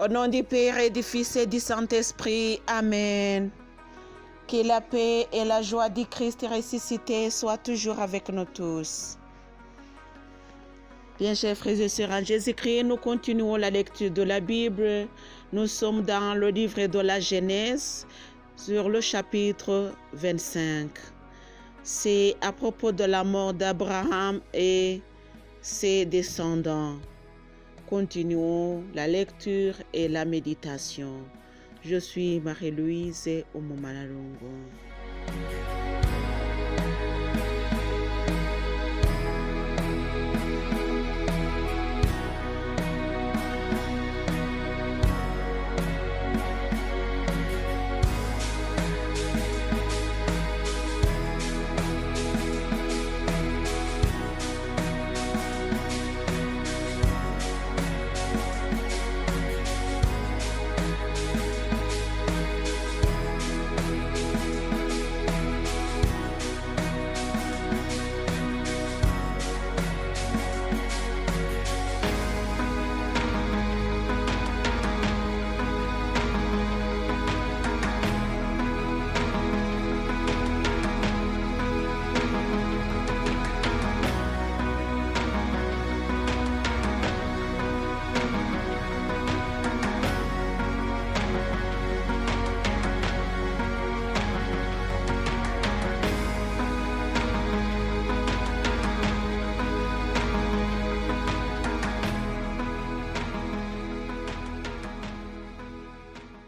Au nom du Père et du Fils et du Saint-Esprit. Amen. Que la paix et la joie du Christ ressuscité soient toujours avec nous tous. Bien, chers frères et sœurs, en Jésus-Christ, nous continuons la lecture de la Bible. Nous sommes dans le livre de la Genèse, sur le chapitre 25. C'est à propos de la mort d'Abraham et ses descendants. Continuons la lecture et la méditation. Je suis Marie-Louise Omomalalongo.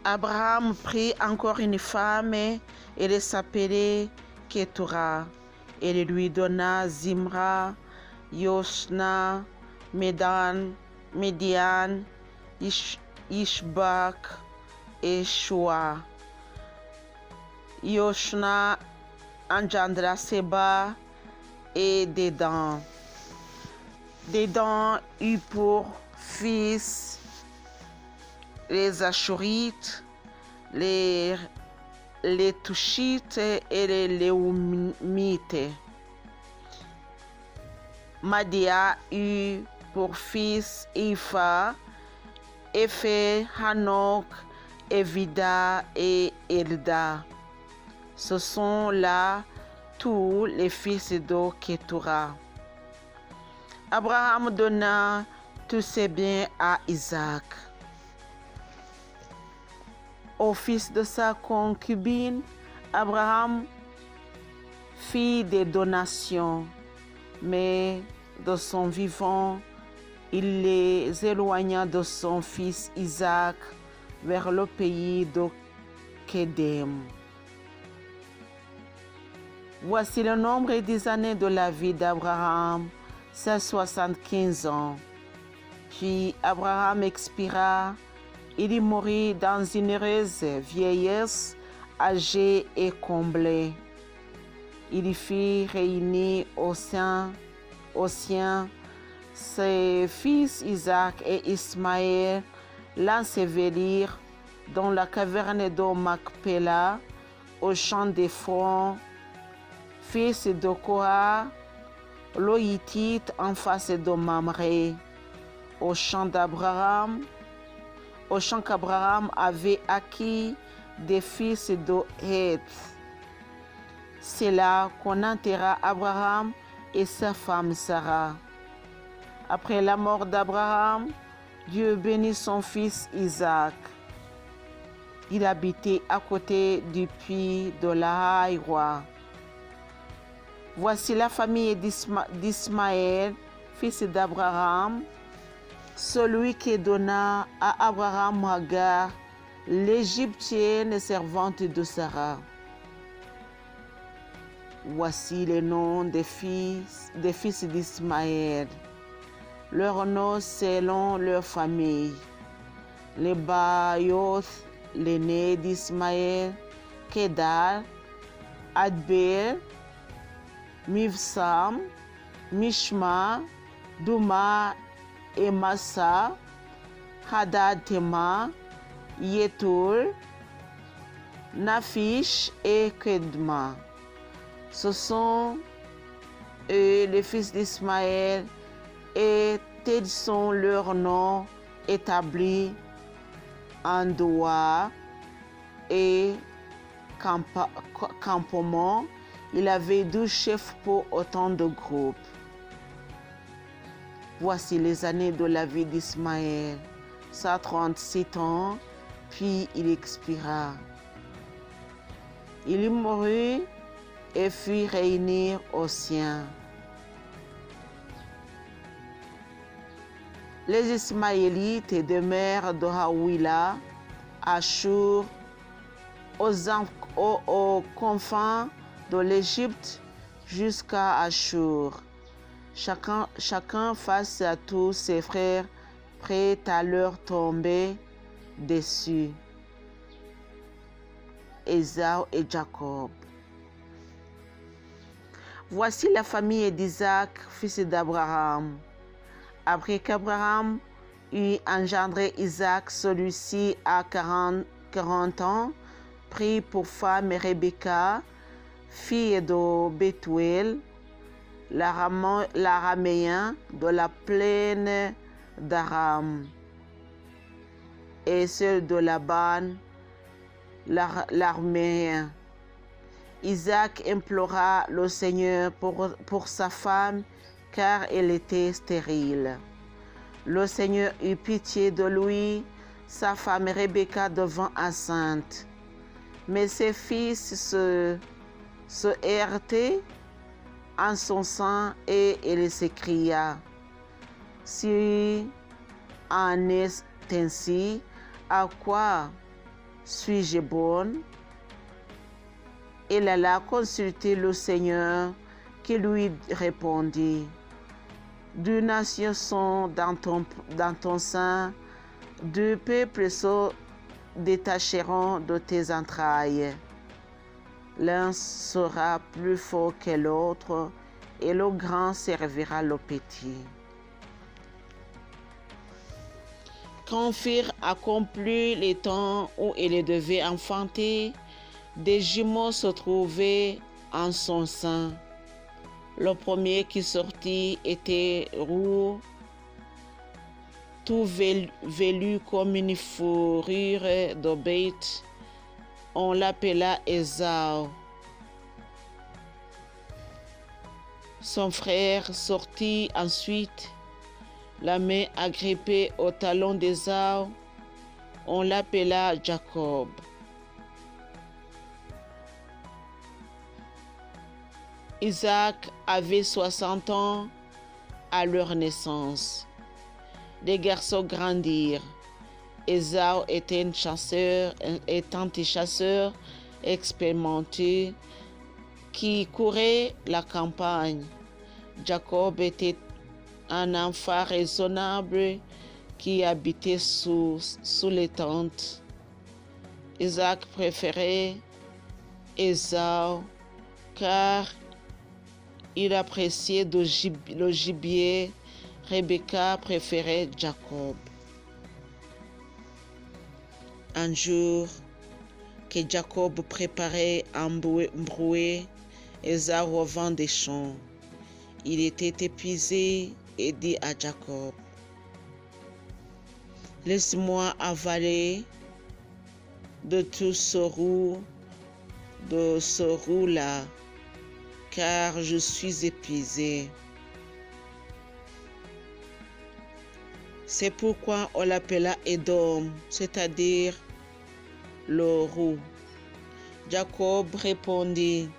Abraham prit encore une femme et elle s'appelait Ketura. Elle lui donna Zimra, Yoshna, Médian, Ishbak et Shua. Yoshna engendra Seba et Dédan. Dédan eut pour fils les Ashurites, les Touchites et les Léumites. Madia eut pour fils Ipha, Épher, Hanok, Evida et Elda. Ce sont là tous les fils de Ketura. Abraham donna tous ses biens à Isaac. Au fils de sa concubine, Abraham fit des donations, mais de son vivant, il les éloigna de son fils Isaac vers le pays de Kédem. Voici le nombre des années de la vie d'Abraham, 175 ans. Puis Abraham expira. Il y mourut dans une heureuse vieillesse, âgé et comblé. Il y fit réunir aux siens ses fils Isaac et Ismaël, l'ensevelirent dans la caverne de Macpéla, au champ d'Ephron, fils de Koha, le Hittite en face de Mamré, au champ qu'Abraham avait acquis des fils de Heth. C'est là qu'on enterra Abraham et sa femme Sarah. Après la mort d'Abraham, Dieu bénit son fils Isaac. Il habitait à côté du puits de Lahaï-Roi. Voici la famille d'Ismaël, fils d'Abraham, celui qui donna à Abraham Hagar, l'Égyptienne servante de Sarah. Voici les noms des fils d'Ismaël, leurs noms selon leur famille. Les Bayoth, l'aîné d'Ismaël, Kedar, Adbel, Mivsam, Mishma, Douma et Massa, Hadad Tema, Yétoul, Nafish et Kedma. Ce sont eux les fils d'Ismaël et tels sont leurs noms établis endroits et campements. Il avait 12 chefs pour autant de groupes. Voici les années de la vie d'Ismaël, 137 ans, puis il expira. Il y mourut et fut réuni aux siens. Les Ismaélites demeurent de Haouila, Ashur, aux confins de l'Égypte jusqu'à Ashur. Chacun face à tous ses frères, prêt à leur tomber dessus. Ésaü et Jacob. Voici la famille d'Isaac, fils d'Abraham. Après qu'Abraham eut engendré Isaac, celui-ci a 40 ans, prit pour femme Rebecca, fille de Bethuel, l'araméen de la plaine d'Aram, et celle de Laban, l'araméen. Isaac implora le Seigneur pour sa femme, car elle était stérile. Le Seigneur eut pitié de lui, sa femme Rebecca devint enceinte. Mais ses fils se heurtaient en son sein et elle s'écria: si en est ainsi, à quoi suis-je bonne? Elle alla consulter le Seigneur qui lui répondit: deux nations sont dans ton sein, deux peuples se détacheront de tes entrailles. L'un sera plus fort que l'autre, et le grand servira le petit. Quand furent accomplis les temps où elle devait enfanter, des jumeaux se trouvaient en son sein. Le premier qui sortit était roux, tout velu comme une fourrure de bête. On l'appela Ésaü. Son frère sortit ensuite, la main agrippée au talon d'Ésaü. On l'appela Jacob. Isaac avait 60 ans à leur naissance. Les garçons grandirent. Ésaü était un chasseur expérimenté qui courait la campagne. Jacob était un enfant raisonnable qui habitait sous les tentes. Isaac préférait Ésaü car il appréciait le gibier. Rebecca préférait Jacob. Un jour, que Jacob préparait un brouet, Ésaü revint des champs. Il était épuisé et dit à Jacob: laisse-moi avaler de tout ce roux-là, car je suis épuisé. C'est pourquoi on l'appela Édom, c'est-à-dire le roux. Jacob répondit: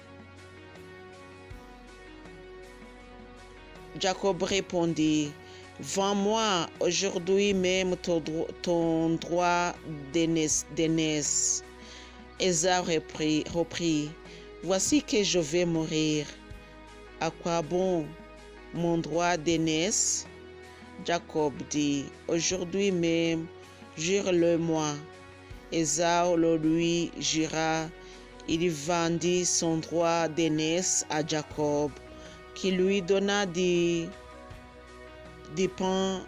vends-moi aujourd'hui même ton droit d'aînesse. Ésaü reprit: voici que je vais mourir. À quoi bon mon droit d'aînesse? Jacob dit: aujourd'hui même, jure-le-moi. Ésaü le lui jura. Il vendit son droit d'aînesse à Jacob, qui lui donna du pain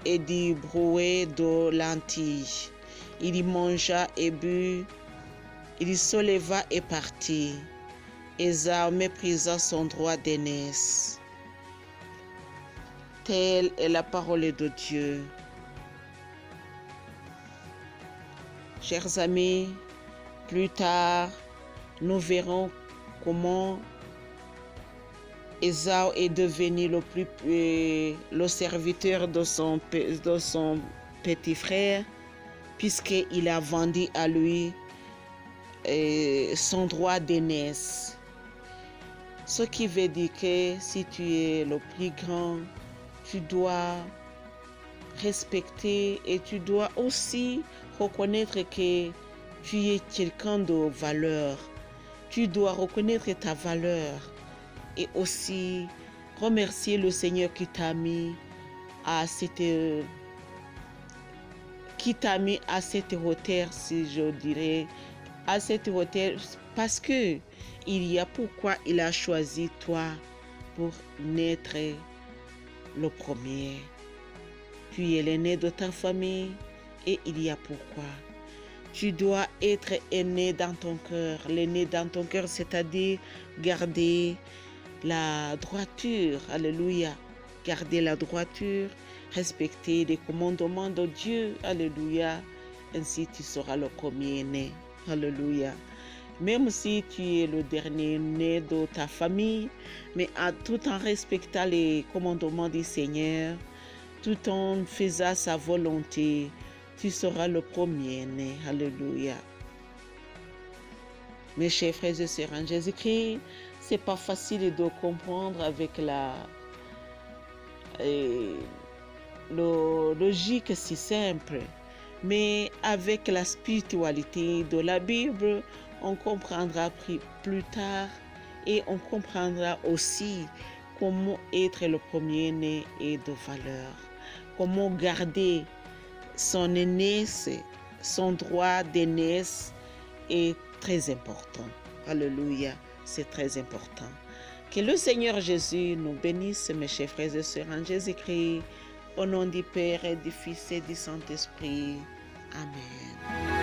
et du brouet de lentilles. Il y mangea et but. Il se leva et partit. Ésaü méprisa son droit d'aînesse. Telle est la parole de Dieu. Chers amis, plus tard, nous verrons comment Ésaü est devenu le serviteur de son petit frère, puisqu'il a vendu à lui son droit d'aînesse. Ce qui veut dire que si tu es le plus grand, tu dois respecter et tu dois aussi reconnaître que tu es quelqu'un de valeur. Tu dois reconnaître ta valeur et aussi remercier le Seigneur qui t'a mis à cette hauteur, si je dirais, à cette hauteur, parce que il y a pourquoi il a choisi toi pour naître le premier. Tu es l'aîné de ta famille et il y a pourquoi. Tu dois être aîné dans ton cœur. L'aîné dans ton cœur, c'est-à-dire garder la droiture. Alléluia. Garder la droiture, respecter les commandements de Dieu. Alléluia. Ainsi, tu seras le premier-né. Alléluia. Même si tu es le dernier-né de ta famille, mais tout en respectant les commandements du Seigneur, tout en faisant sa volonté, tu seras le premier-né. Alléluia. Mes chers frères et sœurs en Jésus-Christ, c'est pas facile de comprendre avec la logique si simple, mais avec la spiritualité de la Bible, on comprendra plus tard et on comprendra aussi comment être le premier-né et de valeur, comment garder son aînesse, son droit d'aînesse est très important. Alléluia, c'est très important. Que le Seigneur Jésus nous bénisse, mes chers frères et sœurs en Jésus-Christ, au nom du Père et du Fils et du Saint-Esprit. Amen.